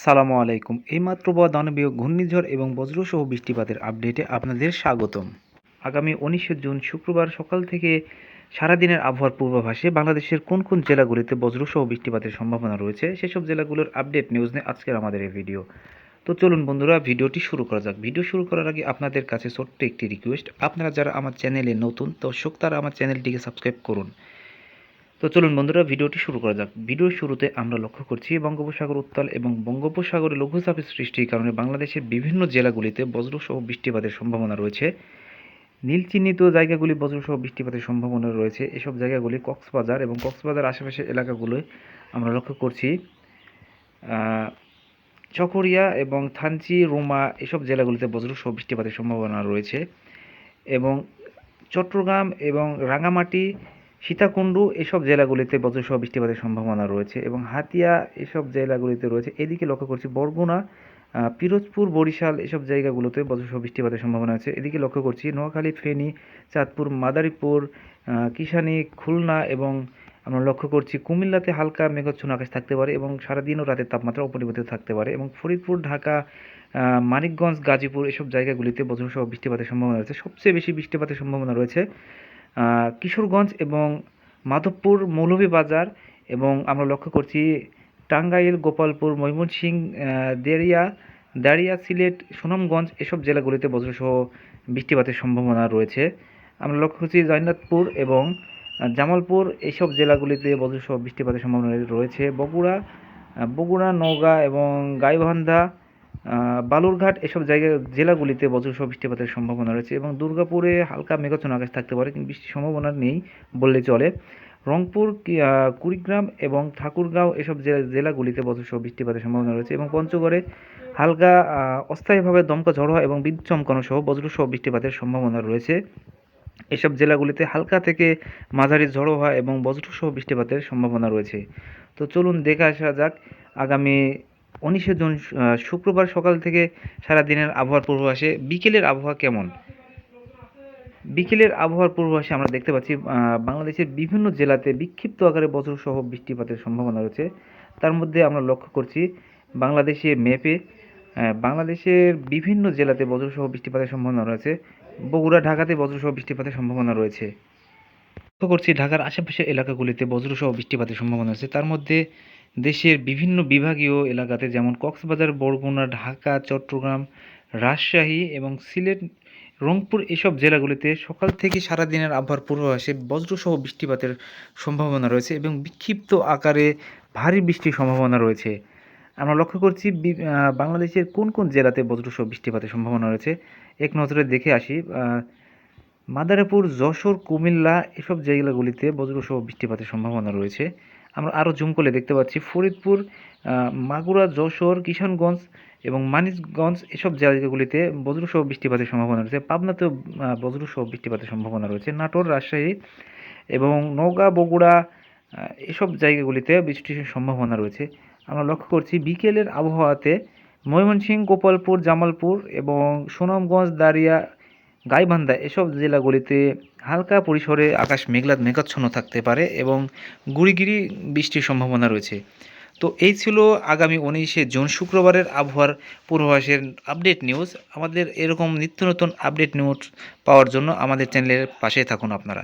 আসসালামু আলাইকুম। এইমাত্র দানবীয় ঘূর্ণিঝড় এবং বজ্রসহ বৃষ্টিপাতের আপডেটে আপনাদের স্বাগতম। আগামী 19শে জুন শুক্রবার সকাল থেকে সারাদিনের আবহাওয়ার পূর্বাভাসে বাংলাদেশের কোন কোন জেলাগুলিতে বজ্রসহ বৃষ্টিপাতের সম্ভাবনা রয়েছে সেসব জেলাগুলোর আপডেট নিউজ নিয়ে আজকের আমাদের এই ভিডিও। তো চলুন বন্ধুরা, ভিডিওটি শুরু করা যাক। ভিডিও শুরু করার আগে আপনাদের কাছে ছোট্ট একটি রিকোয়েস্ট, আপনারা যারা আমার চ্যানেলে নতুন দর্শক তারা আমার চ্যানেলটিকে সাবস্ক্রাইব করুন। তো চলুন বন্ধুরা, ভিডিওটি শুরু করা যাক। ভিডিওর শুরুতে আমরা লক্ষ্য করছি বঙ্গোপসাগর উত্তাল এবং বঙ্গোপসাগরে লঘুচাপের সৃষ্টির কারণে বাংলাদেশের বিভিন্ন জেলাগুলিতে বজ্রসহ বৃষ্টিপাতের সম্ভাবনা রয়েছে। নীল চিহ্নিত জায়গাগুলি বজ্রসহ বৃষ্টিপাতের সম্ভাবনা রয়েছে। এসব জায়গাগুলি কক্সবাজার এবং কক্সবাজার আশেপাশের এলাকাগুলোয় আমরা লক্ষ্য করছি চকরিয়া এবং থানচি, রুমা এসব জেলাগুলিতে বজ্রসহ বৃষ্টিপাতের সম্ভাবনা রয়েছে এবং চট্টগ্রাম এবং রাঙামাটি, সীতাকুণ্ডু এসব জেলাগুলিতে বজ্রসহ বৃষ্টিপাতের সম্ভাবনা রয়েছে এবং হাতিয়া এসব জেলাগুলিতে রয়েছে। এদিকে লক্ষ্য করছি বরগুনা, পিরোজপুর, বরিশাল এসব জায়গাগুলোতে বজ্রসহ বৃষ্টিপাতের সম্ভাবনা আছে। এদিকে লক্ষ্য করছি নোয়াখালী, ফেনী, চাঁদপুর, মাদারীপুর, কিশানী, খুলনা এবং আমরা লক্ষ্য করছি কুমিল্লাতে হালকা মেঘাচ্ছন্ন আকাশ থাকতে পারে এবং সারাদিন ও রাতের তাপমাত্রা অপরিবর্তিত থাকতে পারে এবং ফরিদপুর, ঢাকা, মানিকগঞ্জ, গাজীপুর এসব জায়গাগুলিতে বজ্রসহ বৃষ্টিপাতের সম্ভাবনা রয়েছে। সবচেয়ে বেশি বৃষ্টিপাতের সম্ভাবনা রয়েছে কিশোরগঞ্জ এবং মাধবপুর, মৌলভীবাজার এবং আমরা লক্ষ্য করছি টাঙ্গাইল, গোপালপুর, ময়মনসিংহ, দাড়িয়া, সিলেট, সুনামগঞ্জ এসব জেলাগুলিতে বজ্রসহ বৃষ্টিপাতের সম্ভাবনা রয়েছে। আমরা লক্ষ্য করছি জয়নাথপুর এবং জামালপুর এইসব জেলাগুলিতে বজ্রসহ বৃষ্টিপাতের সম্ভাবনা রয়েছে। বগুড়া, নওগাঁ এবং গাইবান্ধা, বালুরঘাট এসব জেলাগুলিতে বজ্রসহ বৃষ্টিপাতের সম্ভাবনা রয়েছে এবং দুর্গাপুরে হালকা মেঘাচ্ছন্ন আকাশ থাকতে পারে, কিন্তু বৃষ্টির সম্ভাবনা নেই বললে চলে। রংপুর, কুড়িগ্রাম এবং ঠাকুরগাঁও এসব জেলাগুলিতে বজ্রসহ বৃষ্টিপাতের সম্ভাবনা রয়েছে এবং পঞ্চগড়ে হালকা অস্থায়ীভাবে দমকা ঝড় হওয়া এবং বিদ্যুৎ চমকানো সহ বজ্রসহ বৃষ্টিপাতের সম্ভাবনা রয়েছে। এসব জেলাগুলিতে হালকা থেকে মাঝারি ঝড়ো হওয়া এবং বজ্রসহ বৃষ্টিপাতের সম্ভাবনা রয়েছে। তো চলুন দেখে আসা যাক আগামী 19শে জুন শুক্রবার সকাল থেকে সারাদিনের আবহাওয়ার পূর্বাভাসে বিকেলের আবহাওয়া কেমন। বিকেলের আবহাওয়ার পূর্বাভাসে আমরা দেখতে পাচ্ছি বাংলাদেশের বিভিন্ন জেলাতে বিক্ষিপ্ত আকারে বজ্রসহ বৃষ্টিপাতের সম্ভাবনা রয়েছে। তার মধ্যে আমরা লক্ষ্য করছি বাংলাদেশের ম্যাপে বাংলাদেশের বিভিন্ন জেলাতে বজ্রসহ বৃষ্টিপাতের সম্ভাবনা রয়েছে। বগুড়া, ঢাকাতে বজ্রসহ বৃষ্টিপাতের সম্ভাবনা রয়েছে। লক্ষ্য করছি ঢাকার আশেপাশের এলাকাগুলিতে বজ্রসহ বৃষ্টিপাতের সম্ভাবনা আছে। তার মধ্যে দেশের বিভিন্ন বিভাগীয় এলাকাতে যেমন কক্সবাজার, বরগুনা, ঢাকা, চট্টগ্রাম, রাজশাহী এবং সিলেট, রংপুর এসব জেলাগুলিতে সকাল থেকে সারাদিনের আবহাওয়ার পূর্বাভাসে বজ্রসহ বৃষ্টিপাতের সম্ভাবনা রয়েছে এবং বিক্ষিপ্ত আকারে ভারী বৃষ্টির সম্ভাবনা রয়েছে। আমরা লক্ষ্য করছি বাংলাদেশের কোন কোন জেলাতে বজ্রসহ বৃষ্টিপাতের সম্ভাবনা রয়েছে এক নজরে দেখে আসি। মাদারীপুর, যশোর, কুমিল্লা এসব জেলাগুলিতে বজ্রসহ বৃষ্টিপাতের সম্ভাবনা রয়েছে। আমরা আরও জুম করলে দেখতে পাচ্ছি ফরিদপুর, মাগুরা, যশোর, কিশোরগঞ্জ এবং মানিকগঞ্জ এসব জায়গাগুলিতে বজ্রসহ বৃষ্টিপাতের সম্ভাবনা রয়েছে। পাবনাতেও বজ্রসহ বৃষ্টিপাতের সম্ভাবনা রয়েছে। নাটোর, রাজশাহী এবং নওগাঁ, বগুড়া এসব জায়গাগুলিতে বৃষ্টির সম্ভাবনা রয়েছে। আমরা লক্ষ্য করছি বিকেলের আবহাওয়াতে ময়মনসিংহ, গোপালপুর, জামালপুর এবং সুনামগঞ্জ, গাইবান্ধা এসব জেলাগুলিতে হালকা পরিসরে আকাশ মেঘাচ্ছন্ন থাকতে পারে এবং গুঁড়িগুড়ি বৃষ্টির সম্ভাবনা রয়েছে। তো এই ছিল আগামী 19শে জুন শুক্রবারের আবহাওয়ার পূর্বাভাসের আপডেট নিউজ। আমাদের এরকম নিত্য নতুন আপডেট নিউজ পাওয়ার জন্য আমাদের চ্যানেলের পাশে থাকুন আপনারা।